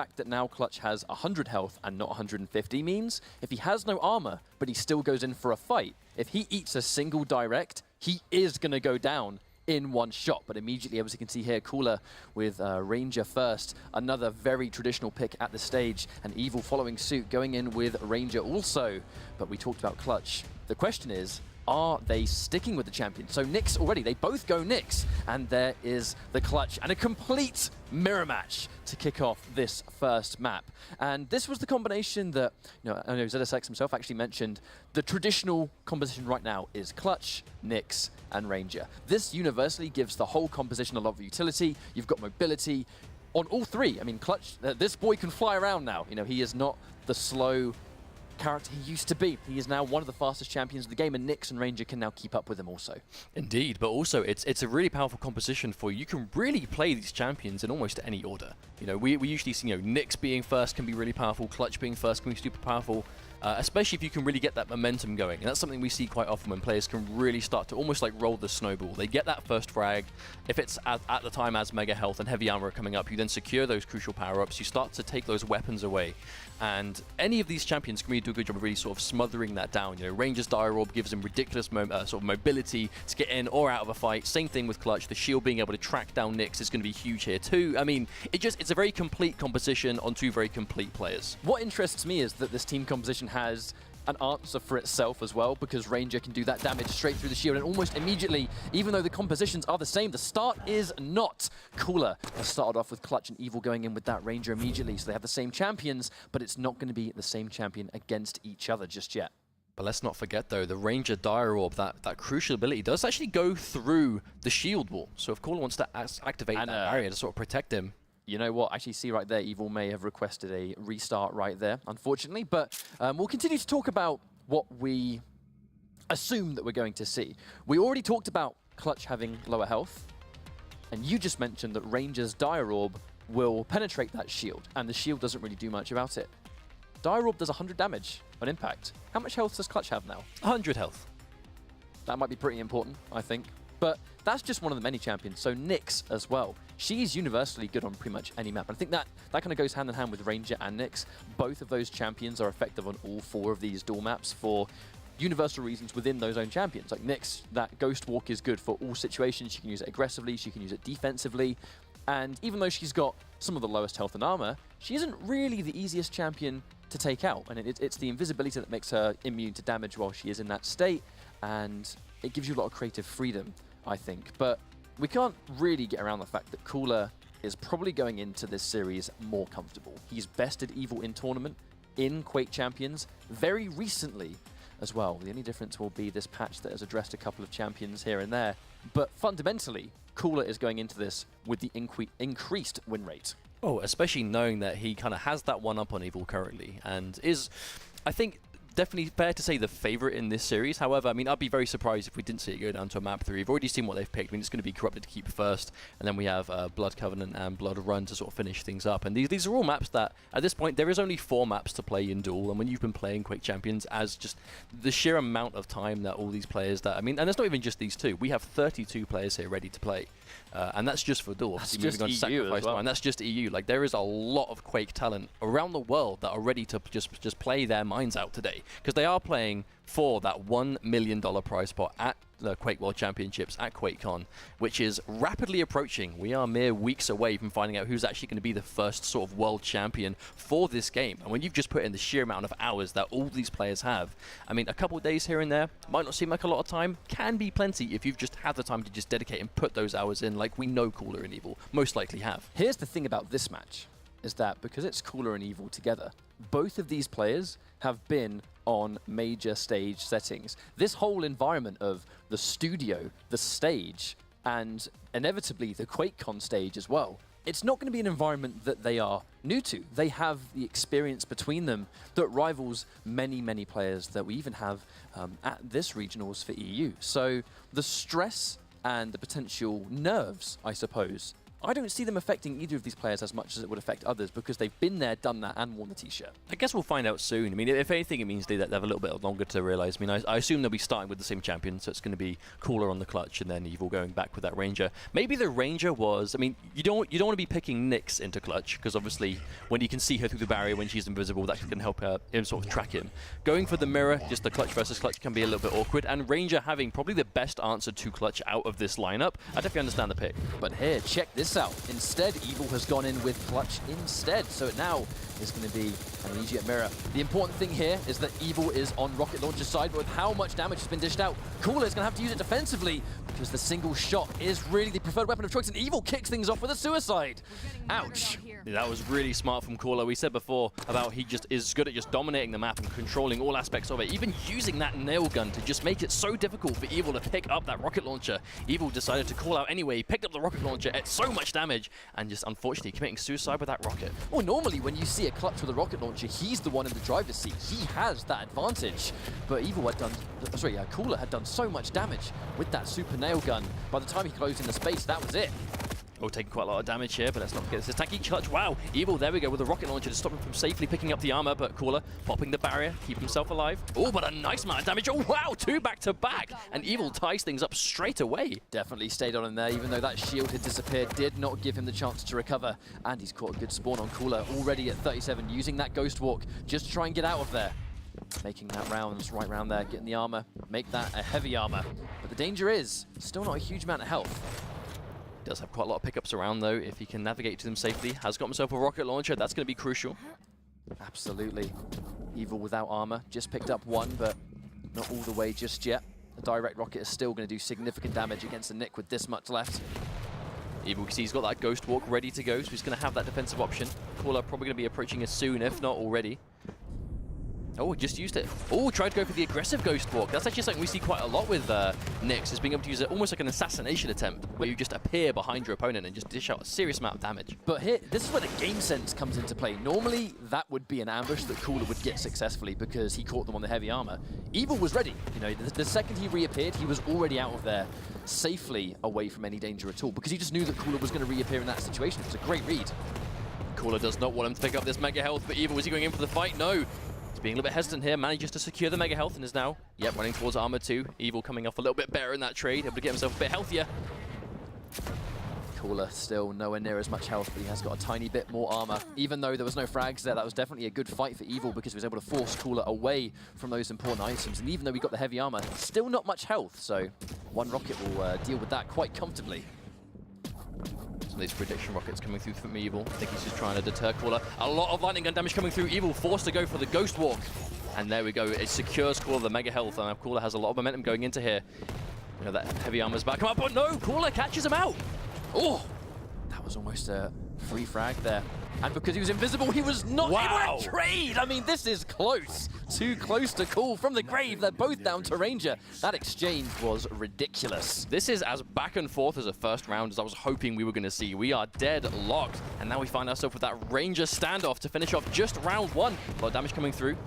fact that now Clutch has 100 health and not 150 means if he has no armor, but he still goes in for a fight, if he eats a single direct, he is going to go down in one shot. But immediately, as you can see here, Cooler with Ranger first, another very traditional pick at the stage, and Evil following suit, going in with Ranger also. But we talked about Clutch. The question is, are they sticking with the champion? So Nyx already, they both go Nyx, and there is the Clutch and a complete mirror match to kick off this first map. And this was the combination that, I know ZSX himself actually mentioned, the traditional composition right now is Clutch, Nyx, and Ranger. This universally gives the whole composition a lot of utility. You've got mobility on all three. I mean, Clutch, this boy can fly around now. He is not the slow character he used to be. He is now one of the fastest champions of the game, and Nyx and Ranger can now keep up with him also. Indeed, but also it's a really powerful composition for you. You can really play these champions in almost any order. We usually see Nyx being first can be really powerful, Clutch being first can be super powerful, especially if you can really get that momentum going. And that's something we see quite often when players can really start to almost like roll the snowball. They get that first frag. If it's at the time as mega health and heavy armor are coming up, you then secure those crucial power-ups. You start to take those weapons away. And any of these champions can really do a good job of really sort of smothering that down. Ranger's Dire Orb gives them ridiculous sort of mobility to get in or out of a fight. Same thing with Clutch. The shield being able to track down Nyx is going to be huge here too. I mean, it's a very complete composition on two very complete players. What interests me is that this team composition has an answer for itself as well, because Ranger can do that damage straight through the shield, and almost immediately, even though the compositions are the same, the start is not. Cooler has started off with Clutch and Evil going in with that Ranger immediately, so they have the same champions, but it's not going to be the same champion against each other just yet. But let's not forget though, the Ranger Dire Orb, that crucial ability does actually go through the shield wall. So if Cooler wants to activate that barrier to sort of protect him. You know what? Actually, see right there, Evil may have requested a restart right there, unfortunately. But we'll continue to talk about what we assume that we're going to see. We already talked about Clutch having lower health, and you just mentioned that Ranger's Dire Orb will penetrate that shield, and the shield doesn't really do much about it. Dire Orb does 100 damage on impact. How much health does Clutch have now? 100 health. That might be pretty important, I think. But that's just one of the many champions. So Nyx as well. She's universally good on pretty much any map. And I think that kind of goes hand in hand with Ranger and Nyx. Both of those champions are effective on all four of these dual maps for universal reasons within those own champions. Like Nyx, that Ghost Walk is good for all situations. She can use it aggressively, she can use it defensively. And even though she's got some of the lowest health and armor, she isn't really the easiest champion to take out. And it's the invisibility that makes her immune to damage while she is in that state. And it gives you a lot of creative freedom, I think. But we can't really get around the fact that Cooler is probably going into this series more comfortable. He's bested Evil in tournament, in Quake Champions, very recently as well. The only difference will be this patch that has addressed a couple of champions here and there. But fundamentally, Cooler is going into this with the increased win rate. Oh, especially knowing that he kind of has that one up on Evil currently, and is, I think, definitely fair to say the favorite in this series. However, I mean, I'd be very surprised if we didn't see it go down to a map 3. We've already seen what they've picked. I mean, it's going to be Corrupted Keep first, and then we have Blood Covenant and Blood Run to sort of finish things up. And these are all maps that, at this point, there is only 4 maps to play in Duel. And when you've been playing Quake Champions, as just the sheer amount of time that all these players I mean, and it's not even just these two. We have 32 players here ready to play. And that's just for Duel. That's just EU as well. And that's just EU. Like, there is a lot of Quake talent around the world that are ready to just play their minds out today. Because they are playing for that $1 million prize pot at the Quake World Championships at QuakeCon, which is rapidly approaching. We are mere weeks away from finding out who's actually going to be the first sort of world champion for this game. And when you've just put in the sheer amount of hours that all these players have, I mean, a couple of days here and there might not seem like a lot of time, can be plenty if you've just had the time to just dedicate and put those hours in, like we know Cooler and Evil most likely have. Here's the thing about this match, is that because it's Cooler and Evil together, both of these players have been on major stage settings. This whole environment of the studio, the stage, and inevitably the QuakeCon stage as well, it's not going to be an environment that they are new to. They have the experience between them that rivals many, many players that we even have at this regionals for EU. So the stress and the potential nerves, I suppose, I don't see them affecting either of these players as much as it would affect others because they've been there, done that, and worn the t-shirt. I guess we'll find out soon. I mean, if anything, it means they have a little bit longer to realize. I mean, I assume they'll be starting with the same champion, so it's going to be Cooler on the clutch and then Evil going back with that Ranger. Maybe the Ranger was, I mean, you don't want to be picking Nyx into clutch because obviously when you can see her through the barrier when she's invisible, that can help him sort of track him. Going for the mirror, just the clutch versus clutch can be a little bit awkward, and Ranger having probably the best answer to clutch out of this lineup. I definitely understand the pick. But here, check this out. Instead, Evil has gone in with clutch instead, so it now is going to be an immediate mirror. The important thing here is that Evil is on Rocket Launcher's side, but with how much damage has been dished out, Cooler is going to have to use it defensively because the single shot is really the preferred weapon of choice, and Evil kicks things off with a suicide. Ouch. Yeah, that was really smart from Cooler. We said before about he just is good at just dominating the map and controlling all aspects of it, even using that nail gun to just make it so difficult for Evil to pick up that rocket launcher. Evil decided to call out anyway, he picked up the rocket launcher at so much damage, and just unfortunately committing suicide with that rocket. Well, normally when you see a clutch with a rocket launcher, he's the one in the driver's seat. He has that advantage. But Evil had done, Cooler had done so much damage with that super nail gun. By the time he closed in the space, that was it. Oh, taking quite a lot of damage here, but let's not forget this tanky clutch. Wow, Evil, there we go, with a rocket launcher to stop him from safely picking up the armor, but Cooler popping the barrier, keep himself alive. Oh, but a nice amount of damage. Oh, wow, 2 back-to-back, and Evil ties things up straight away. Definitely stayed on him there, even though that shield had disappeared, did not give him the chance to recover. And he's caught a good spawn on Cooler, already at 37, using that Ghost Walk just to try and get out of there. Making that rounds right round there, getting the armor, make that a heavy armor. But the danger is, still not a huge amount of health. Does have quite a lot of pickups around though, if he can navigate to them safely. Has got himself a rocket launcher, that's going to be crucial. Absolutely. Evil without armor, just picked up one, but not all the way just yet. The direct rocket is still going to do significant damage against a Nick with this much left. Evil, because he's got that Ghost Walk ready to go, so he's going to have that defensive option. Cooler probably going to be approaching us soon, if not already. Oh, just used it. Oh, tried to go for the aggressive Ghost Walk. That's actually something we see quite a lot with Nyx, is being able to use it almost like an assassination attempt, where you just appear behind your opponent and just dish out a serious amount of damage. But here, this is where the game sense comes into play. Normally, that would be an ambush that Cooler would get successfully because he caught them on the heavy armor. Evil was ready. You know, the second he reappeared, he was already out of there, safely away from any danger at all, because he just knew that Cooler was going to reappear in that situation. It was a great read. Cooler does not want him to pick up this mega health, but Evil, is he going in for the fight? No. Being a little bit hesitant here, manages to secure the mega health and is now, running towards armor 2. Evil coming off a little bit better in that trade, able to get himself a bit healthier. Cooler still nowhere near as much health, but he has got a tiny bit more armor. Even though there was no frags there, that was definitely a good fight for Evil because he was able to force Cooler away from those important items. And even though we got the heavy armor, still not much health, so one rocket will deal with that quite comfortably. Some of these prediction rockets coming through from Evil. I think he's just trying to deter Cooler. A lot of lightning gun damage coming through. Evil forced to go for the Ghost Walk. And there we go. It secures Cooler the mega health. And now Cooler has a lot of momentum going into here. You know, that heavy armor's back. Come up, but no! Cooler catches him out! Oh! That was almost a free frag there. And because he was invisible, he was not able to trade! I mean, this is close. Too close to call from the grave. They're both down to Ranger. That exchange was ridiculous. This is as back and forth as a first round as I was hoping we were going to see. We are dead locked. And now we find ourselves with that Ranger standoff to finish off just round 1. A lot of damage coming through.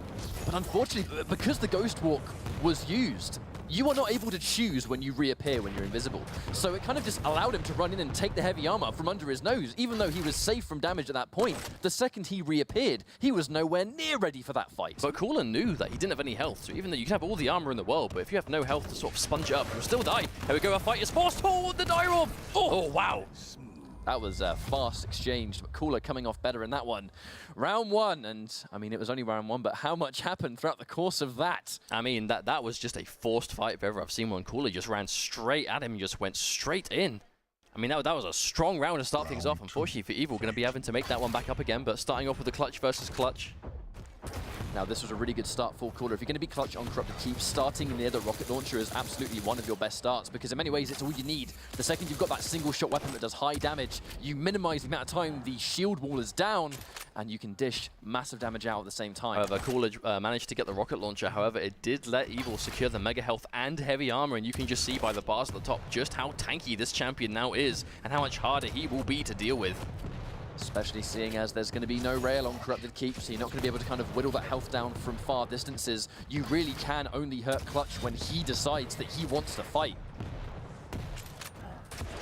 But unfortunately, because the Ghost Walk was used, you are not able to choose when you reappear when you're invisible. So it kind of just allowed him to run in and take the heavy armor from under his nose, even though he was safe from damage at that point. The second he reappeared, he was nowhere near ready for that fight. But Cooler knew that he didn't have any health, so even though you can have all the armor in the world, but if you have no health to sort of sponge it up, you'll still die. Here we go, our fight is forced. Oh, the die orb! Oh, wow! That was a fast exchange, but Cooler coming off better in that one. Round 1, and I mean, it was only round 1, but how much happened throughout the course of that? I mean, that was just a forced fight if ever I've seen one. Cooler just ran straight at him, just went straight in. I mean, that was a strong round to start things off. Unfortunately for Evil, going to be having to make that one back up again, but starting off with the clutch versus clutch. Now, this was a really good start for Cooler. If you're going to be clutch on Corrupted Keep, starting near the rocket launcher is absolutely one of your best starts because in many ways, it's all you need. The second you've got that single shot weapon that does high damage, you minimize the amount of time the shield wall is down and you can dish massive damage out at the same time. However, Cooler managed to get the rocket launcher. However, it did let Evil secure the mega health and heavy armor, and you can just see by the bars at the top just how tanky this champion now is and how much harder he will be to deal with. Especially seeing as there's going to be no rail on Corrupted Keep, so you're not going to be able to kind of whittle that health down from far distances. You really can only hurt Clutch when he decides that he wants to fight.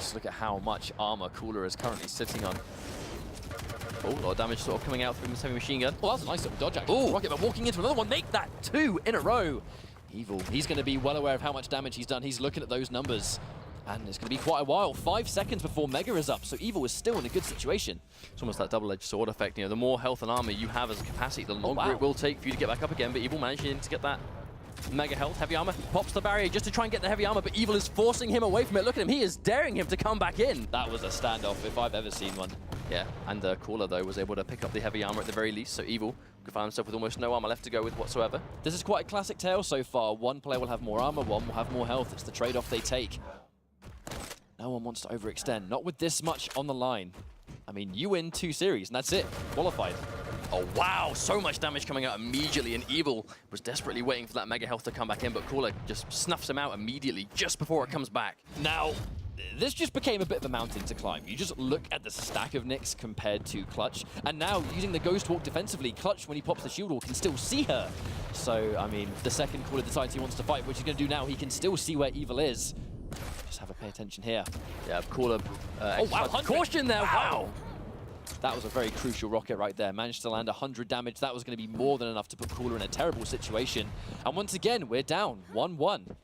Just look at how much armor Cooler is currently sitting on. Oh, a lot of damage sort of coming out from this heavy machine gun. Oh, that was a nice little dodge actually. Ooh. Rocket, but walking into another one, make that 2 in a row. Evil, he's going to be well aware of how much damage he's done. He's looking at those numbers. And it's going to be quite a while. 5 seconds before Mega is up, so Evil is still in a good situation. It's almost that double-edged sword effect. You know, the more health and armor you have as a capacity, the longer it will take for you to get back up again. But Evil managing to get that Mega health, heavy armor, pops the barrier just to try and get the heavy armor, but Evil is forcing him away from it. Look at him, he is daring him to come back in. That was a standoff if I've ever seen one. Yeah, and Cooler, though, was able to pick up the heavy armor at the very least, so Evil could find himself with almost no armor left to go with whatsoever. This is quite a classic tale so far. One player will have more armor, one will have more health. It's the trade-off they take. No one wants to overextend, not with this much on the line. I mean, you win 2 series, and that's it. Qualified. Oh, wow, so much damage coming out immediately, and Evil was desperately waiting for that Mega health to come back in, but Cooler just snuffs him out immediately, just before it comes back. Now, this just became a bit of a mountain to climb. You just look at the stack of Nyx compared to Clutch, and now using the Ghost Walk defensively, Clutch, when he pops the Shield Wall, can still see her. So, I mean, the second Cooler decides he wants to fight, which he's going to do now, he can still see where Evil is. Just have to pay attention here. Yeah, Cooler. Oh, wow, caution there, wow. That was a very crucial rocket right there. Managed to land 100 damage. That was going to be more than enough to put Cooler in a terrible situation. And once again, we're down 1-1.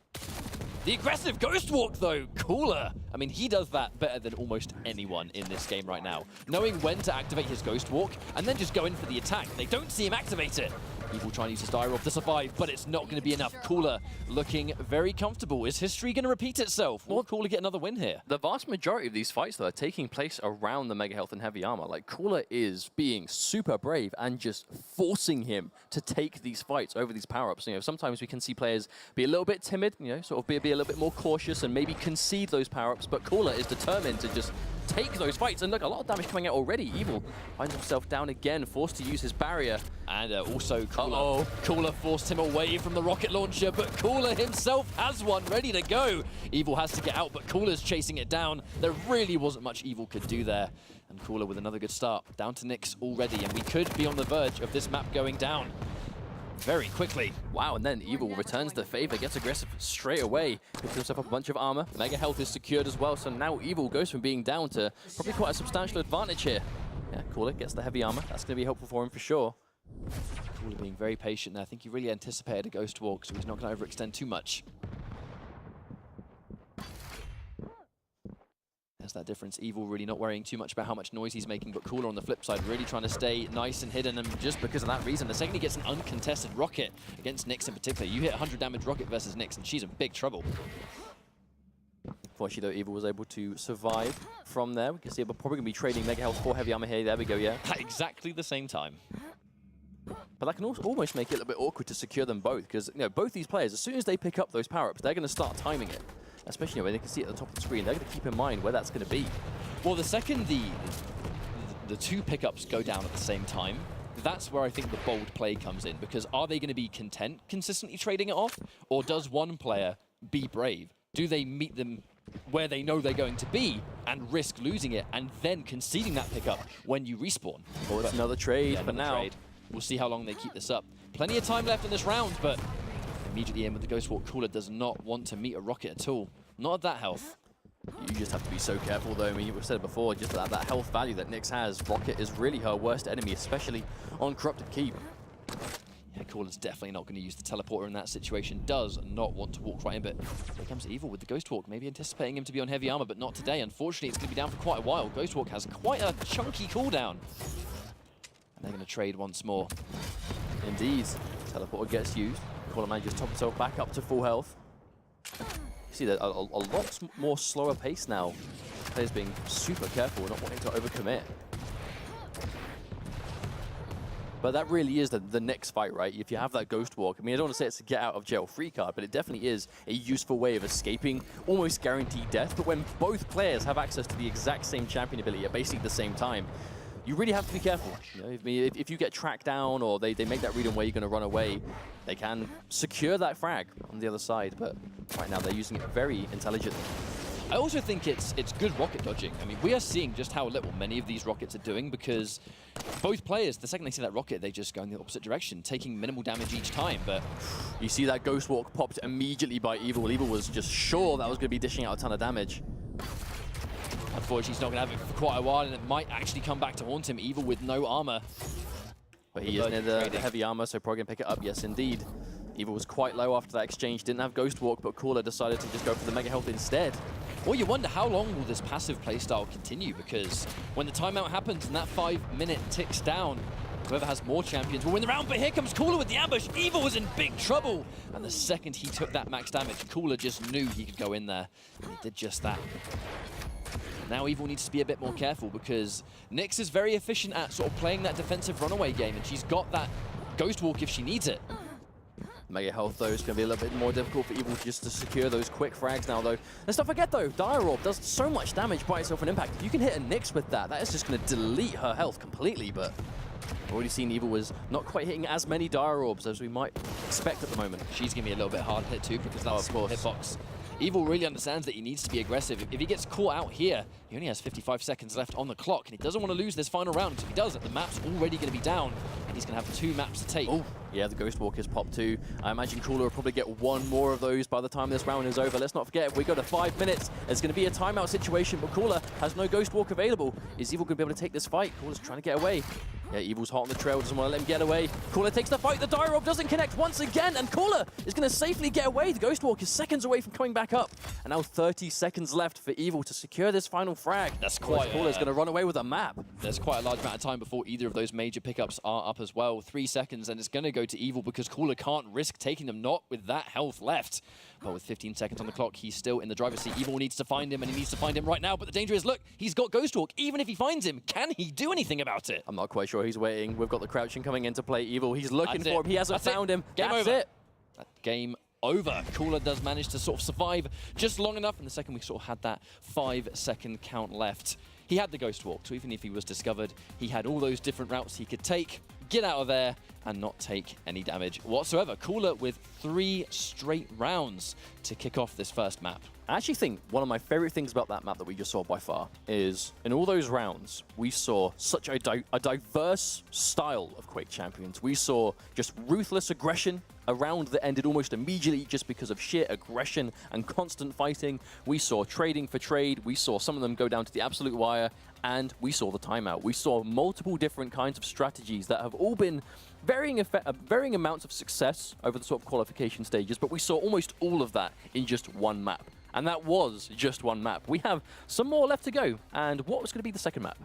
The aggressive Ghost Walk, though, Cooler. I mean, he does that better than almost anyone in this game right now. Knowing when to activate his Ghost Walk and then just go in for the attack. They don't see him activate it. Evil trying to use his Dire Orb to survive, but it's not going to be enough. Cooler looking very comfortable. Is history going to repeat itself? Will Cooler get another win here? The vast majority of these fights, though, are taking place around the Mega Health and Heavy Armor. Like, Cooler is being super brave and just forcing him to take these fights over these power-ups. You know, sometimes we can see players be a little bit timid, you know, sort of be a little bit more cautious and maybe concede those power-ups, but Cooler is determined to just take those fights. And look, a lot of damage coming out already. Evil finds himself down again, forced to use his barrier. And also Cooler forced him away from the rocket launcher, but Cooler himself has one ready to go. Evil has to get out, but Cooler's chasing it down. There really wasn't much Evil could do there. And Cooler with another good start. Down to Nyx already, and we could be on the verge of this map going down very quickly. Wow, and then Evil returns the favor, gets aggressive straight away, picks himself up a bunch of armor. Mega health is secured as well, so now Evil goes from being down to probably quite a substantial advantage here. Yeah, Cooler gets the heavy armor. That's going to be helpful for him for sure. Cooler being very patient there. I think he really anticipated a Ghost Walk, so he's not going to overextend too much. There's that difference. Evil really not worrying too much about how much noise he's making, but Cooler on the flip side really trying to stay nice and hidden, and just because of that reason, the second he gets an uncontested rocket against Nyx in particular, you hit 100 damage rocket versus Nyx, and she's in big trouble. Fortunately, though, Evil was able to survive from there. We can see we're probably going to be trading Mega Health for Heavy Armor here. There we go, yeah. At exactly the same time. But that can also almost make it a little bit awkward to secure them both, because you know, both these players, as soon as they pick up those power-ups, they're going to start timing it. Especially when they can see it at the top of the screen, they're going to keep in mind where that's going to be. Well, the second the 2 pickups go down at the same time, that's where I think the bold play comes in, because are they going to be content consistently trading it off, or does one player be brave? Do they meet them where they know they're going to be and risk losing it and then conceding that pickup when you respawn? Or it's another trade, yeah, but now we'll see how long they keep this up. Plenty of time left in this round, but immediately in with the Ghost Walk. Cooler does not want to meet a rocket at all. Not at that health. you just have to be so careful, though. I mean, we've said it before, just that health value that Nyx has. Rocket is really her worst enemy, especially on Corrupted Keep. Yeah, Cooler's definitely not going to use the teleporter in that situation. Does not want to walk right in, but here comes Evil with the Ghost Walk. Maybe anticipating him to be on heavy armor, but not today. Unfortunately, it's going to be down for quite a while. Ghost Walk has quite a chunky cooldown. And they're going to trade once more. Indeed. Teleporter gets used. Cooler manages to top himself back up to full health. You see that a lot more slower pace now. Players being super careful, not wanting to overcommit. But that really is the next fight, right? If you have that Ghost Walk, I mean, I don't want to say it's a get out of jail free card, but it definitely is a useful way of escaping almost guaranteed death. But when both players have access to the exact same champion ability at basically the same time, you really have to be careful. You know, if you get tracked down or they make that read on where you're going to run away, they can secure that frag on the other side. But right now, they're using it very intelligently. I also think it's good rocket dodging. I mean, we are seeing just how little many of these rockets are doing, because both players, the second they see that rocket, they just go in the opposite direction, taking minimal damage each time. But you see that Ghost Walk popped immediately by Evil. Evil was just sure that was going to be dishing out a ton of damage. unfortunately, he's not going to have it for quite a while, and it might actually come back to haunt him, Evil with no armor. But he is near the heavy armor, so probably going to pick it up. Yes, indeed. Evil was quite low after that exchange, didn't have Ghost Walk, but Cooler decided to just go for the Mega Health instead. Well, you wonder how long will this passive playstyle continue, because when the timeout happens and that 5-minute ticks down, whoever has more champions will win the round. But here comes Cooler with the ambush. Evil was in big trouble. And the second he took that max damage, Cooler just knew he could go in there. And he did just that. Now Evil needs to be a bit more careful, because Nyx is very efficient at sort of playing that defensive runaway game, and she's got that Ghost Walk if she needs it. Mega Health, though, is going to be a little bit more difficult for Evil just to secure those quick frags now, though. Let's not forget, though, Dire Orb does so much damage by itself on impact. If you can hit a Nyx with that, that is just going to delete her health completely, but I've already seen Evil was not quite hitting as many Dire Orbs as we might expect at the moment. She's going to be a little bit hard hit, too, because that's hitbox. Evil really understands that he needs to be aggressive. If he gets caught out here, he only has 55 seconds left on the clock, and he doesn't want to lose this final round, because if he does, the map's already going to be down, and he's going to have 2 maps to take. Oh, yeah, the Ghost Walk is popped too. I imagine Cooler will probably get 1 more of those by the time this round is over. Let's not forget, if we go to 5 minutes, it's going to be a timeout situation, but Cooler has no Ghost Walk available. Is Evil going to be able to take this fight? Cooler's trying to get away. Yeah, Evil's hot on the trail, doesn't want to let him get away. Cooler takes the fight, the Dire Orb doesn't connect once again, and Cooler is going to safely get away. The Ghost Walk is seconds away from coming back up. And now 30 seconds left for Evil to secure this final frag. That's quite... Cooler's going to run away with a map. There's quite a large amount of time before either of those major pickups are up as well. 3 seconds, and it's going to go to Evil, because Cooler can't risk taking them, not with that health left. But with 15 seconds on the clock, he's still in the driver's seat. Evil needs to find him, and he needs to find him right now. But the danger is, look, he's got Ghost Walk. Even if he finds him, can he do anything about it? I'm not quite sure. He's waiting. We've got the crouching coming into play. Evil, he's looking for him. He hasn't found him. Game over. Game over. Cooler does manage to sort of survive just long enough. And the second we sort of had that 5-second count left, he had the Ghost Walk. So even if he was discovered, he had all those different routes he could take, get out of there, and not take any damage whatsoever. Cooler with 3 straight rounds to kick off this first map. I actually think one of my favorite things about that map that we just saw by far is in all those rounds, we saw such a diverse style of Quake champions. We saw just ruthless aggression, a round that ended almost immediately just because of sheer aggression and constant fighting. We saw trading for trade. We saw some of them go down to the absolute wire, and we saw the timeout. We saw multiple different kinds of strategies that have all been varying amounts of success over the sort of qualification stages, but we saw almost all of that in just one map. And that was just one map. We have some more left to go. And what was going to be the second map?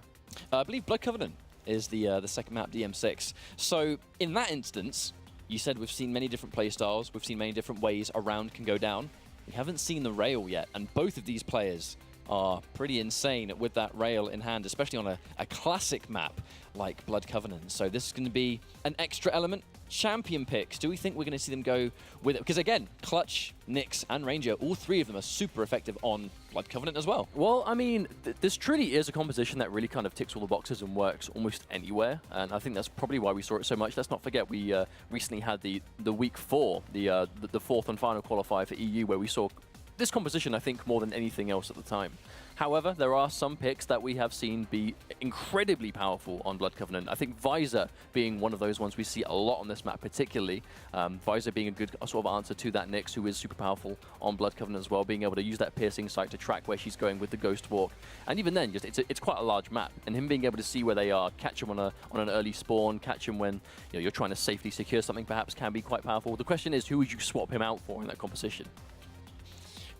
I believe Blood Covenant is the second map, DM6. So in that instance, you said we've seen many different playstyles. We've seen many different ways a round can go down. We haven't seen the rail yet, and both of these players are pretty insane with that rail in hand, especially on a classic map like Blood Covenant. So this is going to be an extra element. Champion picks, do we think we're going to see them go with it? Because again, Clutch, Nyx, and Ranger, all 3 of them are super effective on Blood Covenant as well. Well, I mean, this truly is a composition that really kind of ticks all the boxes and works almost anywhere. And I think that's probably why we saw it so much. Let's not forget, we recently had the week 4, the 4th and final qualifier for EU, where we saw this composition, I think, more than anything else at the time. However, there are some picks that we have seen be incredibly powerful on Blood Covenant. I think Visor being one of those ones we see a lot on this map, particularly. Visor being a good sort of answer to that Nyx, who is super powerful on Blood Covenant as well, being able to use that piercing sight to track where she's going with the Ghost Walk. And even then, just it's quite a large map, and him being able to see where they are, catch them on an early spawn, catch him when you're trying to safely secure something, perhaps can be quite powerful. The question is, who would you swap him out for in that composition?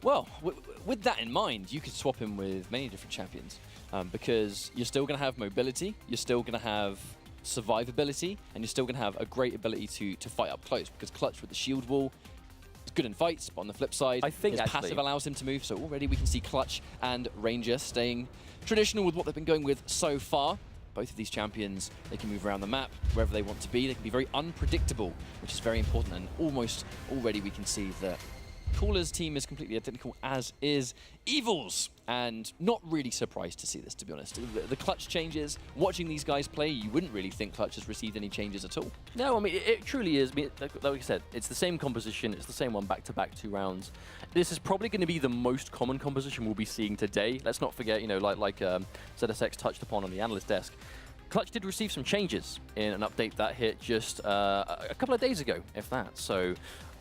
Well, with that in mind, you could swap him with many different champions, because you're still going to have mobility, you're still going to have survivability, and you're still going to have a great ability to fight up close, because Clutch with the shield wall is good in fights, but on the flip side, his passive allows him to move, so already we can see Clutch and Ranger staying traditional with what they've been going with so far. Both of these champions, they can move around the map wherever they want to be. They can be very unpredictable, which is very important, and almost already we can see that Cooler's team is completely identical, as is Evil's, and not really surprised to see this, to be honest. The Clutch changes, watching these guys play, you wouldn't really think Clutch has received any changes at all. No, I mean, it truly is. I mean, like I said, it's the same composition, it's the same one back-to-back 2 rounds. This is probably going to be the most common composition we'll be seeing today. Let's not forget, like ZSX touched upon on the analyst desk, Clutch did receive some changes in an update that hit just a couple of days ago, if that. So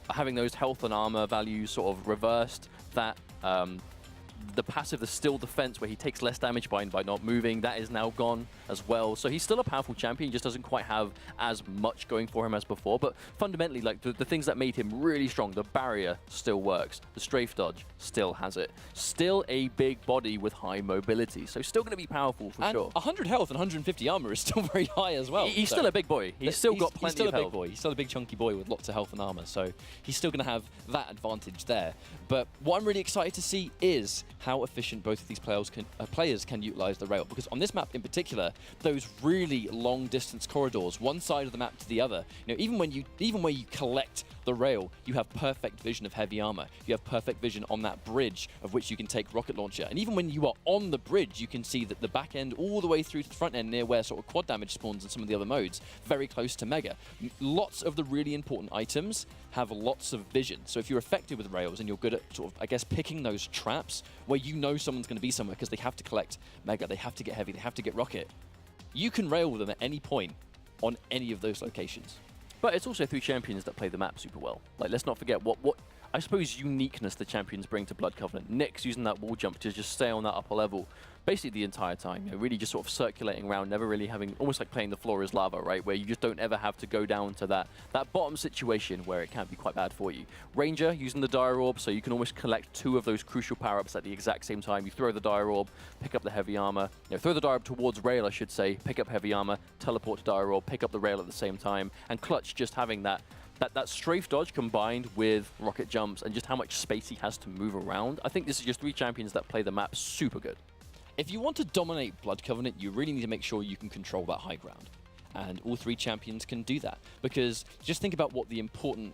having those health and armor values sort of reversed, that the passive, the still defense, where he takes less damage by not moving, that is now gone as well. So he's still a powerful champion, he just doesn't quite have as much going for him as before. But fundamentally, like the things that made him really strong, the barrier still works, the strafe dodge still has it. Still a big body with high mobility, so still going to be powerful for and sure. 100 health and 150 armor is still very high as well. He's still a big boy. He's still got plenty he's still of a big health. boy. He's still a big chunky boy with lots of health and armor, so he's still going to have that advantage there. But what I'm really excited to see is how efficient both of these players can utilize the rail, because on this map in particular, those really long distance corridors, one side of the map to the other, you know, even where you collect the rail, you have perfect vision of heavy armor. You have perfect vision on that bridge of which you can take rocket launcher. And even when you are on the bridge, you can see that the back end all the way through to the front end, near where sort of quad damage spawns in some of the other modes, very close to Mega. Lots of the really important items have lots of vision. So if you're effective with rails and you're good at sort of, I guess, picking those traps where you know someone's going to be somewhere because they have to collect Mega, they have to get heavy, they have to get rocket, you can rail with them at any point on any of those locations. But it's also 3 champions that play the map super well. Like, let's not forget what I suppose uniqueness the champions bring to Blood Covenant. Nyx using that wall jump to just stay on that upper level basically the entire time, you know, really just sort of circulating around, never really having, almost like playing the floor is lava, right, where you just don't ever have to go down to that bottom situation where it can be quite bad for you. Ranger using the Dire Orb, so you can almost collect 2 of those crucial power-ups at the exact same time. You throw the Dire Orb, pick up the heavy armor, you know, throw the Dire Orb towards rail, I should say, pick up heavy armor, teleport to Dire Orb, pick up the rail at the same time, and Clutch just having that strafe dodge combined with rocket jumps and just how much space he has to move around. I think this is just 3 champions that play the map super good. If you want to dominate Blood Covenant, you really need to make sure you can control that high ground. And all 3 champions can do that. Because just think about what the important,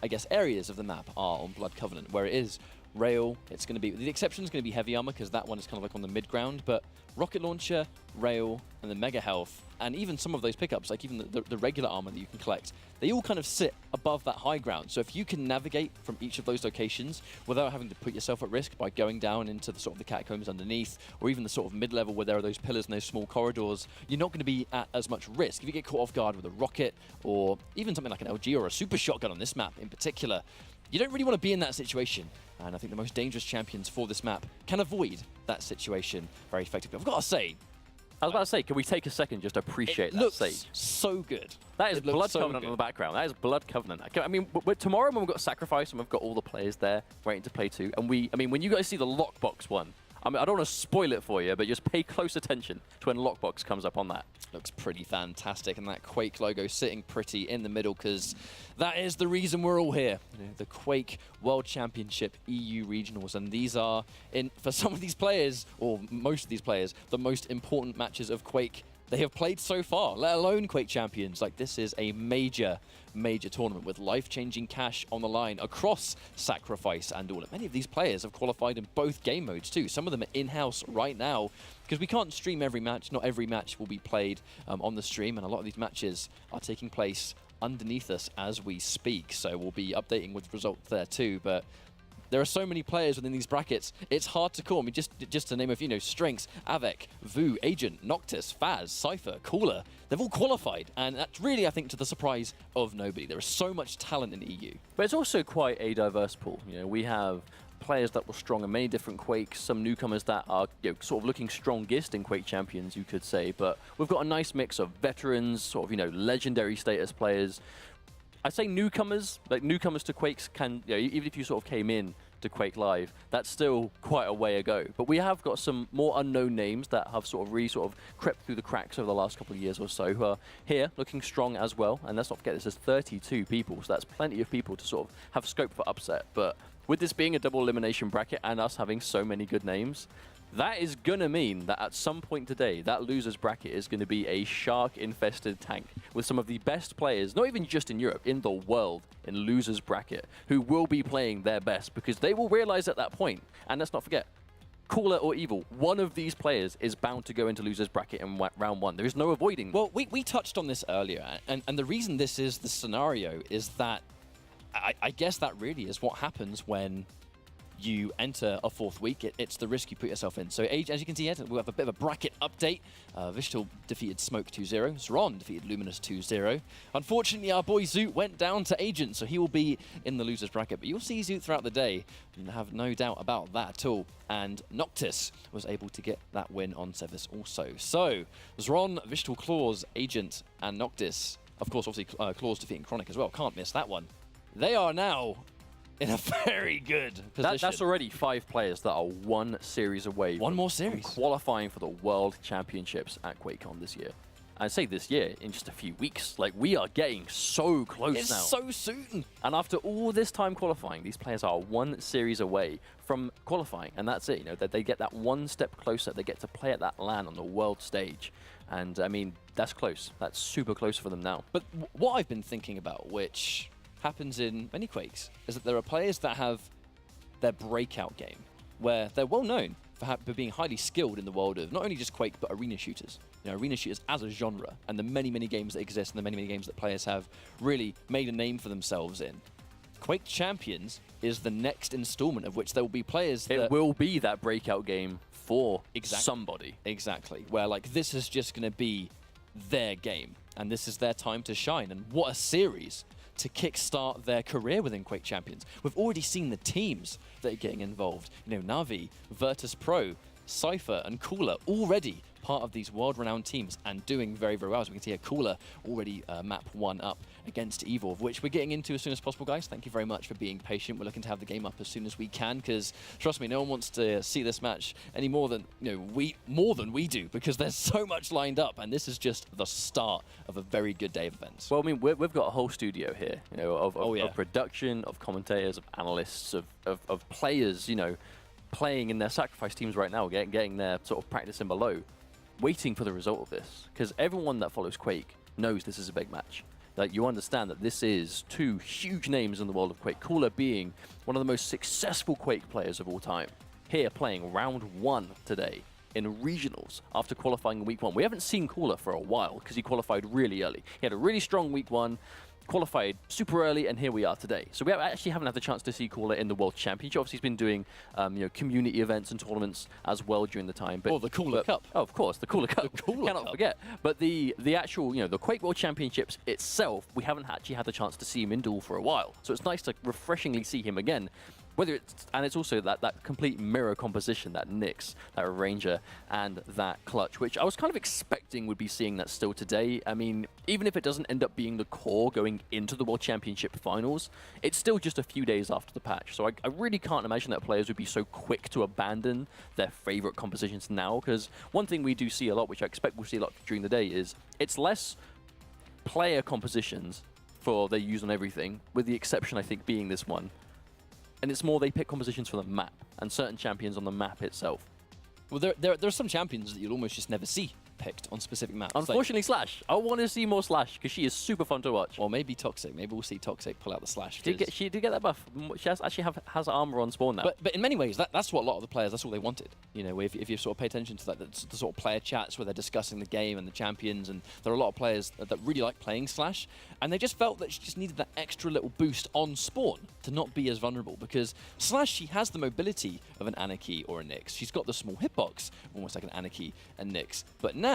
I guess, areas of the map are on Blood Covenant, where it is rail, it's going to be, the exception is going to be heavy armor, because that one is kind of like on the mid ground, but rocket launcher, rail, and the mega health, and even some of those pickups, like even the regular armor that you can collect, they all kind of sit above that high ground. So if you can navigate from each of those locations without having to put yourself at risk by going down into the sort of the catacombs underneath, or even the sort of mid-level where there are those pillars and those small corridors, you're not going to be at as much risk. If you get caught off guard with a rocket, or even something like an LG or a super shotgun on this map in particular, you don't really want to be in that situation. And I think the most dangerous champions for this map can avoid that situation very effectively. I've got to say, I was about to say, can we take a second just to appreciate that stage? It looks so good. That is Blood Covenant on the background. That is Blood Covenant. I mean, tomorrow when we've got Sacrifice and we've got all the players there waiting to play too, and I mean, when you guys see the Lockbox one, I mean, I don't want to spoil it for you, but just pay close attention to when Lockbox comes up on that. Looks pretty fantastic, and that Quake logo sitting pretty in the middle, because that is the reason we're all here. You know, the Quake World Championship EU Regionals, and these are, for some of these players, or most of these players, the most important matches of Quake they have played so far, let alone Quake Champions. Like, this is a major, major tournament with life-changing cash on the line across Sacrifice and all. Many of these players have qualified in both game modes too. Some of them are in-house right now, because we can't stream every match. Not every match will be played on the stream, and a lot of these matches are taking place underneath us as we speak. So we'll be updating with results there too, but there are so many players within these brackets, it's hard to call. I mean, just to name a few, you know, Strengths, Avec, Vu, Agent, Noctis, Faz, Cypher, Cooler, they've all qualified. And that's really, I think, to the surprise of nobody. There is so much talent in EU. But it's also quite a diverse pool. You know, we have players that were strong in many different Quakes, some newcomers that are, you know, sort of looking strongest in Quake Champions, you could say. But we've got a nice mix of veterans, sort of, you know, legendary status players. I'd say newcomers, like newcomers to Quakes can, you know, even if you sort of came in to Quake Live, that's still quite a way ago. But we have got some more unknown names that have sort of crept through the cracks over the last couple of years or so, who are here looking strong as well. And let's not forget, this is 32 people, so that's plenty of people to sort of have scope for upset. But with this being a double elimination bracket and us having so many good names, that is gonna mean that at some point today, that losers bracket is gonna be a shark-infested tank with some of the best players, not even just in Europe, in the world, in losers bracket, who will be playing their best, because they will realize at that point, and let's not forget, Cooler or Evil, one of these players is bound to go into losers bracket in round 1. There is no avoiding. Well, we touched on this earlier, and the reason this is the scenario is that I guess that really is what happens when you enter a 4th week, it's the risk you put yourself in. So as you can see here, we have a bit of a bracket update. Vishtal defeated Smoke 2-0. Zron defeated Luminous 2-0. Unfortunately, our boy Zoot went down to Agent, so he will be in the losers bracket. But you'll see Zoot throughout the day, and have no doubt about that at all. And Noctis was able to get that win on Sevis also. So Zron, Vishtal Claws, Agent, and Noctis. Of course, obviously, Claws defeating Chronic as well. Can't miss that one. They are now in a very good position. That's already 5 players that are 1 series away. One more series. From qualifying for the World Championships at QuakeCon this year. I'd say this year, in just a few weeks. Like, we are getting so close it's now. It's so soon. And after all this time qualifying, these players are 1 series away from qualifying. And that's it, you know, that they get that 1 step closer. They get to play at that LAN on the world stage. And, I mean, that's close. That's super close for them now. But what I've been thinking about, which happens in many Quakes, is that there are players that have their breakout game, where they're well known for being highly skilled in the world of not only just Quake, but arena shooters. You know, arena shooters as a genre, and the many, many games that exist, and the many, many games that players have really made a name for themselves in. Quake Champions is the next installment of which there will be players that... It will be that breakout game for somebody. Exactly. Where, like, this is just going to be their game, and this is their time to shine. And what a series to kickstart their career within Quake Champions. We've already seen the teams that are getting involved. You know, Na'Vi, Virtus Pro, Cypher, and Cooler already part of these world-renowned teams and doing very, very well. As we can see here, Cooler already map 1 up against Evil, which we're getting into as soon as possible, guys. Thank you very much for being patient. We're looking to have the game up as soon as we can, because trust me, no one wants to see this match any more than more than we do, because there's so much lined up, and this is just the start of a very good day of events. Well, I mean, we've got a whole studio here, you know, of production, of commentators, of analysts, of players, you know, playing in their sacrifice teams right now, getting their sort of practice in below, waiting for the result of this, because everyone that follows Quake knows this is a big match. Like, you understand that this is 2 huge names in the world of Quake. Cooler being one of the most successful Quake players of all time, here playing round 1 today in regionals after qualifying in week 1. We haven't seen Cooler for a while because he qualified really early. He had a really strong week 1, qualified super early, and here we are today. So we actually haven't had the chance to see Cooler in the World Championship. Obviously, he's been doing community events and tournaments as well during the time. But the Cooler Cup. Oh, of course, the Cooler Cup. The Cooler Cannot Cup. forget. But the actual, the Quake World Championships itself, we haven't actually had the chance to see him in duel for a while. So it's nice to refreshingly see him again. It's also that complete mirror composition, that Nyx, that Ranger, and that Clutch, which I was kind of expecting would be seeing that still today. I mean, even if it doesn't end up being the core going into the World Championship finals, it's still just a few days after the patch. So I really can't imagine that players would be so quick to abandon their favorite compositions now, because one thing we do see a lot, which I expect we'll see a lot during the day, is it's less player compositions for they use on everything, with the exception, I think, being this one. And it's more they pick compositions for the map and certain champions on the map itself. Well, there are some champions that you'll almost just never see picked on specific maps. Unfortunately, Slash. I want to see more Slash because she is super fun to watch. Or maybe Toxic. Maybe we'll see Toxic pull out the Slash. She did get that buff. She has armor on spawn now. But in many ways, that's what a lot of the players, that's all they wanted. You know, if you sort of pay attention to the sort of player chats where they're discussing the game and the champions, and there are a lot of players that really like playing Slash, and they just felt that she just needed that extra little boost on spawn to not be as vulnerable, because Slash, she has the mobility of an Anarchy or a Nyx. She's got the small hitbox, almost like an Anarchy and Nyx. But now,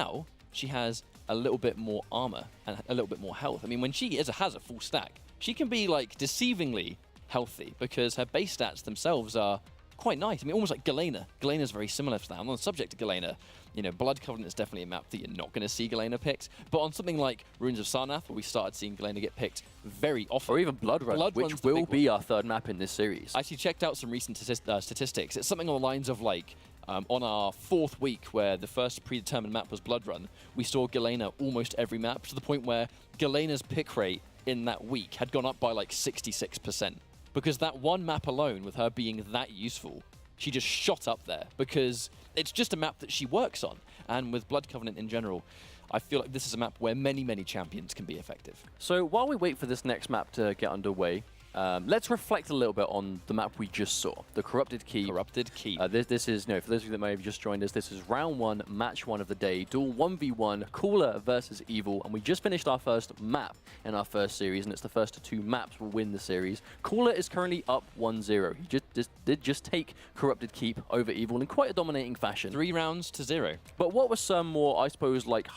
she has a little bit more armor and a little bit more health. I mean, when she has a full stack, she can be like deceivingly healthy because her base stats themselves are quite nice. I mean, almost like Galena. Galena's very similar to that. On the subject of Galena, you know, Blood Covenant is definitely a map that you're not going to see Galena picked. But on something like Ruins of Sarnath, where we started seeing Galena get picked very often. Or even Blood Run, which will be our 3rd map in this series. I actually checked out some recent statistics. It's something on the lines of like, on our 4th week, where the first predetermined map was Blood Run, we saw Galena almost every map, to the point where Galena's pick rate in that week had gone up by like 66%. Because that one map alone, with her being that useful, she just shot up there, because it's just a map that she works on. And with Blood Covenant in general, I feel like this is a map where many, many champions can be effective. So while we wait for this next map to get underway, Let's reflect a little bit on the map we just saw, the Corrupted Keep. Corrupted Keep. This is, for those of you that may have just joined us, this is round 1, match 1 of the day, duel 1v1, Cooler versus Evil, and we just finished our first map in our first series, and it's the first of 2 maps will win the series. Cooler is currently up 1-0. He did just take Corrupted Keep over Evil in quite a dominating fashion. 3 rounds to 0. But what were some more, I suppose, like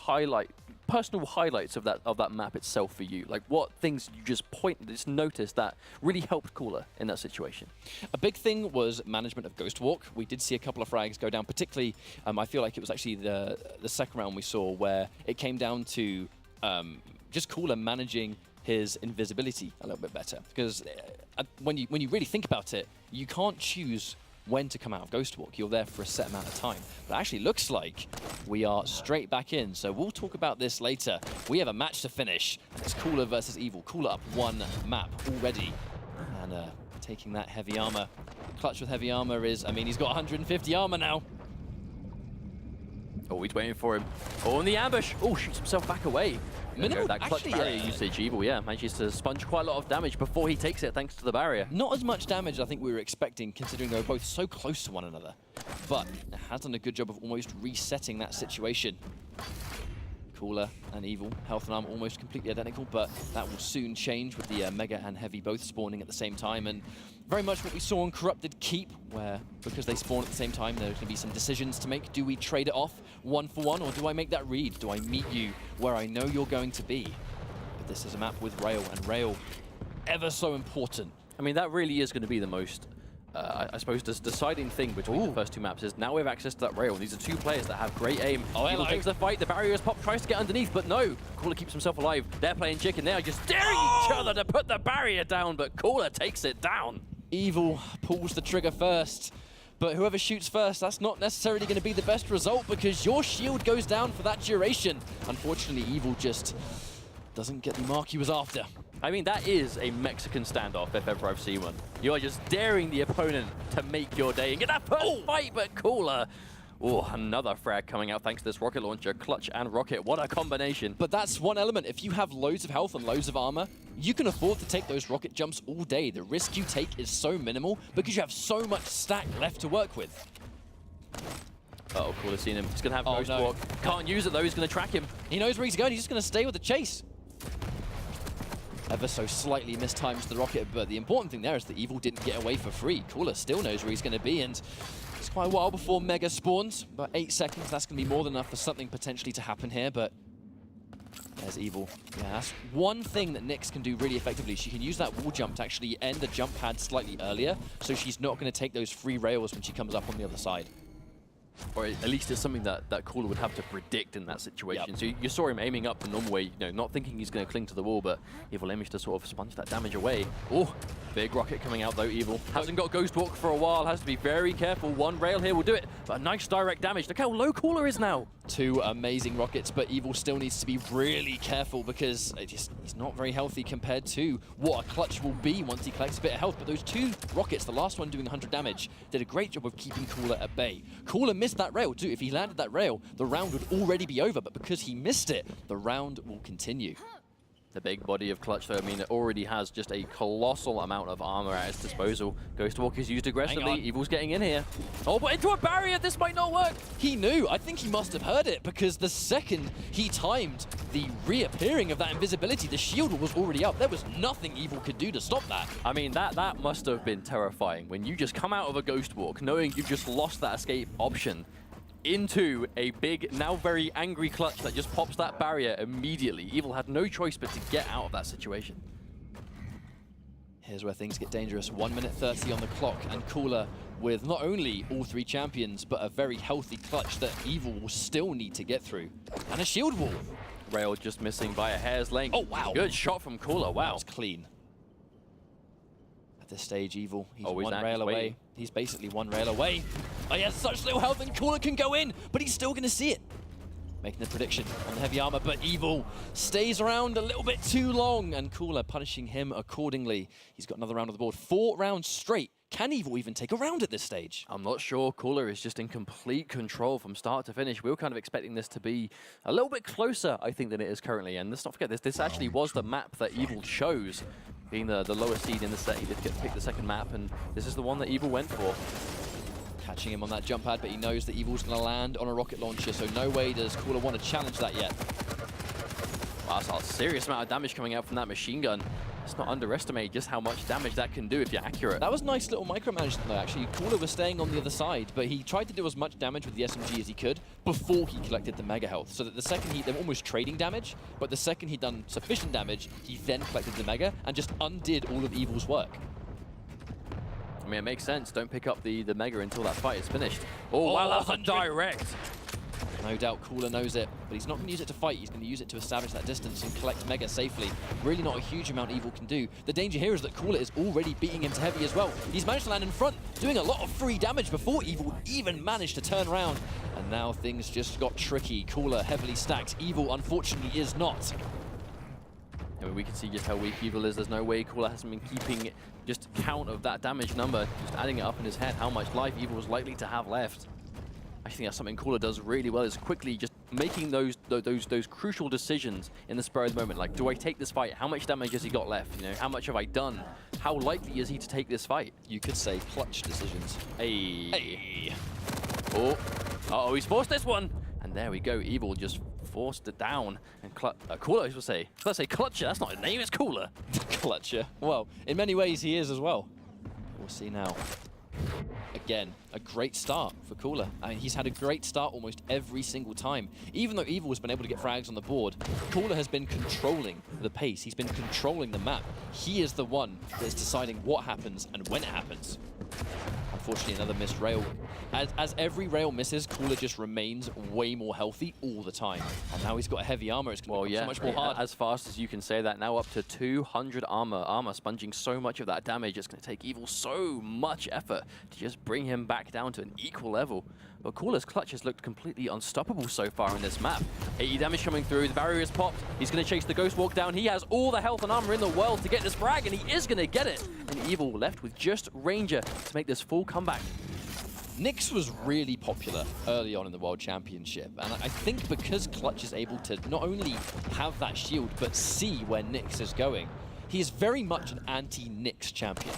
personal highlights of that map itself for you? Like, what things you just noticed that really helped Cooler in that situation? A big thing was management of Ghost Walk. We did see a couple of frags go down, particularly, I feel like it was actually the second round we saw where it came down to just Cooler managing his invisibility a little bit better. Because when you really think about it, you can't choose when to come out of Ghost Walk. You're there for a set amount of time. But it actually looks like we are straight back in. So we'll talk about this later. We have a match to finish. And it's Cooler versus Evil. Cooler up 1 map already. And taking that heavy armor. Clutch with heavy armor is, I mean, he's got 150 armor now. Oh, he's waiting for him. Oh, in the ambush. Oh, shoots himself back away. Minimal, that clutch actually, barrier usage, Evil, yeah, manages to sponge quite a lot of damage before he takes it thanks to the barrier. Not as much damage as I think we were expecting, considering they were both so close to one another. But it has done a good job of almost resetting that situation. Cooler and Evil, health and armor almost completely identical, but that will soon change with the Mega and Heavy both spawning at the same time. And very much what we saw in Corrupted Keep, where because they spawn at the same time, there's going to be some decisions to make. Do we trade it off 1 for 1, or do I make that read? Do I meet you where I know you're going to be? But this is a map with rail, and rail ever so important. I mean, that really is going to be the most, I suppose, this deciding thing between the first 2 maps is now we have access to that rail. These are 2 players that have great aim. Oh, Evil takes the fight, the barrier is popped, tries to get underneath, but no. Cooler keeps himself alive. They're playing chicken. They are just daring each other to put the barrier down, but Cooler takes it down. Evil pulls the trigger first, but whoever shoots first, that's not necessarily going to be the best result because your shield goes down for that duration. Unfortunately, Evil just doesn't get the mark he was after. I mean, that is a Mexican standoff if ever I've seen one. You are just daring the opponent to make your day and get that first fight, but Cooler. Oh, another frag coming out thanks to this rocket launcher. Clutch and rocket, what a combination. But that's one element. If you have loads of health and loads of armor, you can afford to take those rocket jumps all day. The risk you take is so minimal because you have so much stack left to work with. Uh-oh, Cooler's seen him. He's going to have Ghost Walk. Can't use it though, he's going to track him. He knows where he's going, he's just going to stay with the chase. Ever so slightly mistimes the rocket, but the important thing there is that Evil didn't get away for free. Cooler still knows where he's going to be, and it's quite a while before Mega spawns. About 8 seconds, that's going to be more than enough for something potentially to happen here, but there's Evil. Yeah, that's one thing that Nyx can do really effectively. She can use that wall jump to actually end the jump pad slightly earlier, so she's not going to take those free rails when she comes up on the other side. Or at least it's something that Cooler would have to predict in that situation. Yep. So you saw him aiming up the normal way, not thinking he's going to cling to the wall, but Evil managed to sort of sponge that damage away. Oh, big rocket coming out though, Evil. Hasn't got Ghost Walk for a while, has to be very careful. One rail here will do it, but a nice direct damage. Look how low Cooler is now. 2 amazing rockets, but Evil still needs to be really careful because he's not very healthy compared to what a clutch will be once he collects a bit of health. But those 2 rockets, the last one doing 100 damage, did a great job of keeping Cooler at bay. Cooler missed that rail too. If he landed that rail, the round would already be over, but because he missed it, the round will continue. The big body of Clutch, though, I mean, it already has just a colossal amount of armor at its disposal. Ghost Walk is used aggressively. Evil's getting in here. Oh, but into a barrier! This might not work! He knew. I think he must have heard it, because the second he timed the reappearing of that invisibility, the shield was already up. There was nothing Evil could do to stop that. I mean, that must have been terrifying. When you just come out of a Ghost Walk, knowing you've just lost that escape option, into a big, now very angry Clutch that just pops that barrier immediately. Evil had no choice but to get out of that situation. Here's where things get dangerous. 1 minute 30 on the clock, and Cooler with not only all 3 champions, but a very healthy Clutch that Evil will still need to get through. And a shield wall. Rail just missing by a hair's length. Oh, wow. Good shot from Cooler, wow. That was clean. At this stage, Evil, he's Oh, one rail away. waiting. He's basically 1 rail away. Oh, he has such little health, and Cooler can go in, but he's still going to see it. Making the prediction on the heavy armor, but Evil stays around a little bit too long, and Cooler punishing him accordingly. He's got another round on the board. 4 rounds straight. Can Evil even take a round at this stage? I'm not sure. Cooler is just in complete control from start to finish. We were kind of expecting this to be a little bit closer, I think, than it is currently. And let's not forget, this actually was the map that Evil chose being the lowest seed in the set, he did get to pick the second map, and this is the one that Evil went for. Catching him on that jump pad, but he knows that Evil's going to land on a rocket launcher, so no way does Cooler want to challenge that yet. Wow, that's a serious amount of damage coming out from that machine gun. Let's not underestimate just how much damage that can do if you're accurate. That was nice little micromanagement though, actually. Cooler was staying on the other side, but he tried to do as much damage with the SMG as he could before he collected the mega health. So that the second they were almost trading damage, but the second he'd done sufficient damage, he then collected the mega and just undid all of Evil's work. I mean, it makes sense. Don't pick up the mega until that fight is finished. Oh, wow, that's a direct. No doubt Cooler knows it, but he's not going to use it to fight. He's going to use it to establish that distance and collect mega safely. Really not a huge amount Evil can do. The danger here is that Cooler is already beating him to heavy as well. He's managed to land in front, doing a lot of free damage before Evil even managed to turn around. And now things just got tricky. Cooler heavily stacked. Evil, unfortunately, is not. I mean, we can see just how weak Evil is. There's no way Cooler hasn't been keeping just count of that damage number, just adding it up in his head, how much life Evil is likely to have left. I think that's something Cooler does really well, is quickly just making those crucial decisions in the spur of the moment. Like, do I take this fight? How much damage has he got left? You know, how much have I done? How likely is he to take this fight? You could say clutch decisions. Hey. Oh. Uh-oh, he's forced this one. And there we go. Evil just forced it down. And Cooler, I was going to say Clutcher. That's not his name, it's Cooler. Clutcher. Well, in many ways he is as well. We'll see now. Again, a great start for Cooler. I mean, he's had a great start almost every single time. Even though Evil has been able to get frags on the board, Cooler has been controlling the pace. He's been controlling the map. He is the one that is deciding what happens and when it happens. Unfortunately, another missed rail. As every rail misses, Cooler just remains way more healthy all the time. And now he's got a heavy armor. It's going to be so much more hard. As fast as you can say that, now up to 200 armor. Armor sponging so much of that damage. It's going to take Evil so much effort to just bring him back down to an equal level. But Cooler's clutch has looked completely unstoppable so far in this map. 80 damage coming through, the barrier is popped. He's going to chase the Ghost Walk down. He has all the health and armor in the world to get this frag, and he is going to get it. And Evil left with just Ranger to make this full comeback. Nyx was really popular early on in the World Championship, and I think because Clutch is able to not only have that shield, but see where Nyx is going, he is very much an anti-Nyx champion.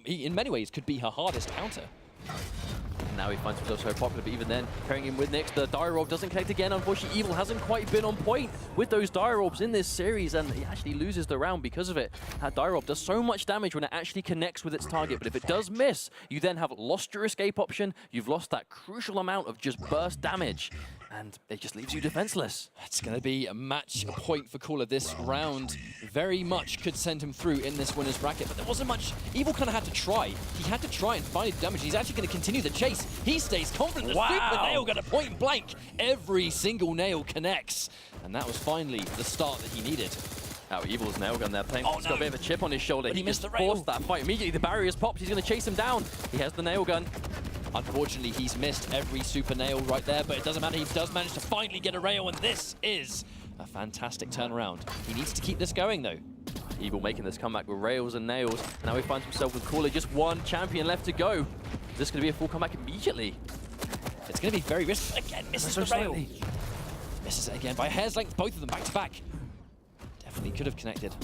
He, in many ways, could be her hardest counter. And now he finds himself so popular, but even then, pairing him with Nyx, the Dire Orb doesn't connect again. Unfortunately, Evil hasn't quite been on point with those Dire Orbs in this series, and he actually loses the round because of it. That Dire Orb does so much damage when it actually connects with its target, but if it does miss, you then have lost your escape option, you've lost that crucial amount of just burst damage, and it just leaves you defenseless. It's going to be a match point for Cooler this round. Very much could send him through in this winner's bracket, but there wasn't much. Evil kind of had to try. He had to try and find the damage. He's actually going to continue the chase. He stays confident. The super nail got a point blank. Every single nail connects. And that was finally the start that he needed. Now, Evil's nail gun there playing. He's got a bit of a chip on his shoulder. But he missed the forced that fight. Immediately, the barrier's popped. He's going to chase him down. He has the nail gun. Unfortunately, he's missed every super nail right there, but it doesn't matter. He does manage to finally get a rail, and this is a fantastic turnaround. He needs to keep this going, though. Evil making this comeback with rails and nails. Now he finds himself with Cooler. Just one champion left to go. This is going to be a full comeback immediately. It's going to be very risky. Again, misses the rail. Misses it again by a hair's length, both of them back to back. Definitely could have connected.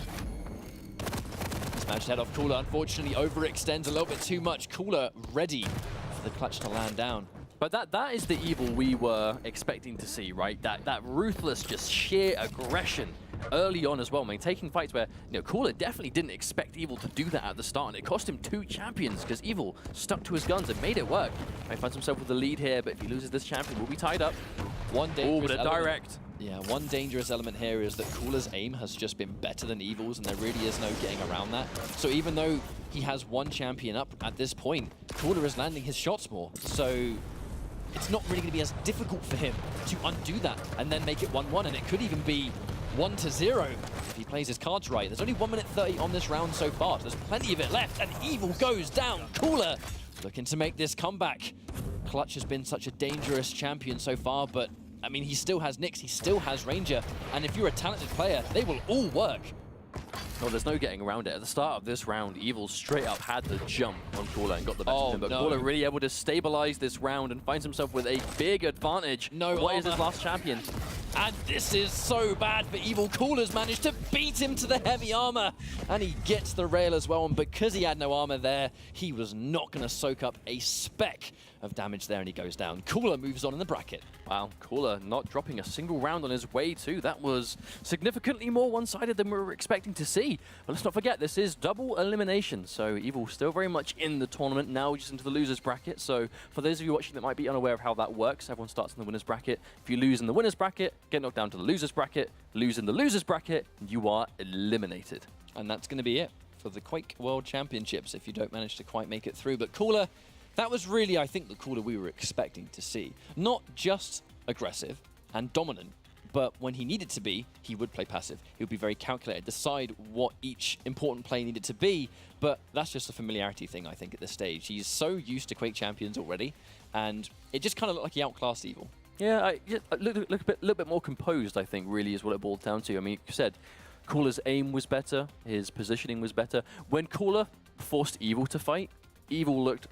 Smashed head off Cooler, unfortunately overextends a little bit too much. Cooler ready for the clutch to land down. But that is the Evil we were expecting to see, right? That ruthless, just sheer aggression early on as well. I mean, taking fights where, you know, Cooler definitely didn't expect Evil to do that at the start, and it cost him 2 champions because Evil stuck to his guns and made it work. He finds himself with the lead here, but if he loses this champion, we'll be tied up. One dangerous element. Direct. Yeah, one dangerous element here is that Cooler's aim has just been better than Evil's, and there really is no getting around that. So even though he has one champion up at this point, Cooler is landing his shots more. So it's not really going to be as difficult for him to undo that and then make it 1-1, and it could even be 1-0 if he plays his cards right. There's only 1 minute 30 on this round so far. There's plenty of it left, and Evil goes down. Cooler looking to make this comeback. Clutch has been such a dangerous champion so far, but I mean, he still has Nyx, he still has Ranger, and if you're a talented player, they will all work. No, there's no getting around it. At the start of this round, Evil straight up had the jump on Cooler and got the best of him, but Cooler really able to stabilize this round and finds himself with a big advantage. No What armor. is his last champion? And this is so bad for Evil. Cooler's managed to beat him to the heavy armor. And he gets the rail as well. And because he had no armor there, he was not going to soak up a speck of damage there, and he goes down. Cooler moves on in the bracket. Wow, Cooler not dropping a single round on his way too. That was significantly more one-sided than we were expecting to see. But let's not forget, this is double elimination. So Evil still very much in the tournament, now just into the losers bracket. So for those of you watching that might be unaware of how that works, everyone starts in the winners bracket. If you lose in the winners bracket, get knocked down to the losers bracket, lose in the losers bracket, you are eliminated. And that's going to be it for the Quake World Championships if you don't manage to quite make it through. But Cooler, that was really, I think, the Cooler we were expecting to see. Not just aggressive and dominant, but when he needed to be, he would play passive. He would be very calculated, decide what each important play needed to be, but that's just a familiarity thing, I think, at this stage. He's so used to Quake Champions already, and it just kind of looked like he outclassed Evil. Yeah, look a little bit more composed, I think, really is what it boiled down to. I mean, you said Cooler's aim was better, his positioning was better. When Cooler forced Evil to fight, Evil looked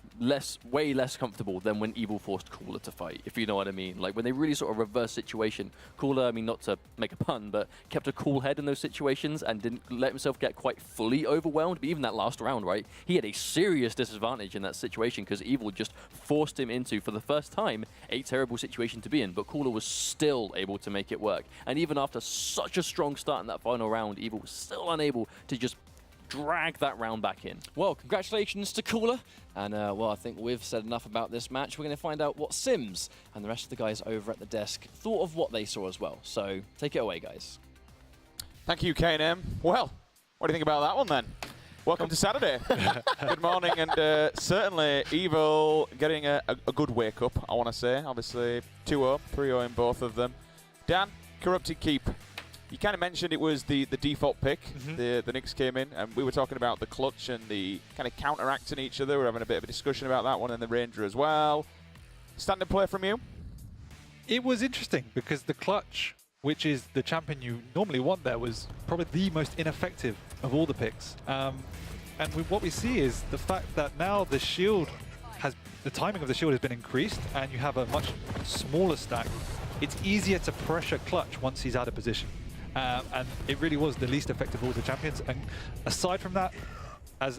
way less comfortable than when Evil forced Cooler to fight, if you know what I mean. Like when they really sort of reverse situation, Cooler, I mean, not to make a pun, but kept a cool head in those situations and didn't let himself get quite fully overwhelmed. But even that last round, right, he had a serious disadvantage in that situation because Evil just forced him into, for the first time, a terrible situation to be in. But Cooler was still able to make it work. And even after such a strong start in that final round, Evil was still unable to just drag that round back in. Well, congratulations to Cooler. And, well, I think we've said enough about this match. We're going to find out what Sims and the rest of the guys over at the desk thought of what they saw as well. So take it away, guys. Thank you, K&M. Well, what do you think about that one, then? Welcome to Saturday. Good morning, and certainly Evil getting a good wake-up, I want to say. Obviously, 2-0, 3-0 in both of them. Dan, Corrupted Keep. You kind of mentioned it was the default pick. The Knicks came in, and we were talking about the clutch and the kind of counteracting each other. We're having a bit of a discussion about that one, and the Ranger as well. Standard play from you? It was interesting because the clutch, which is the champion you normally want there, was probably the most ineffective of all the picks. And what we see is the fact that now the shield the timing of the shield has been increased, and you have a much smaller stack. It's easier to pressure clutch once he's out of position. And it really was the least effective of all the champions. And aside from that, as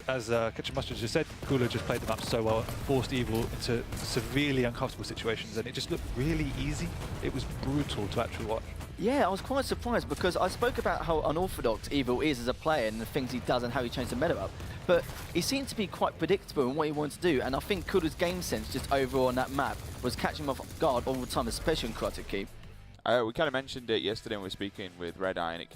Kitchen Mustard just said, Cooler just played the map so well and forced Evil into severely uncomfortable situations, and it just looked really easy. It was brutal to actually watch. Yeah, I was quite surprised because I spoke about how unorthodox Evil is as a player and the things he does and how he changed the meta up. But he seemed to be quite predictable in what he wanted to do, and I think Cooler's game sense just overall on that map was catching him off guard all the time, especially in Corrupted Keep. We kind of mentioned it yesterday when we were speaking with Red Eye, and it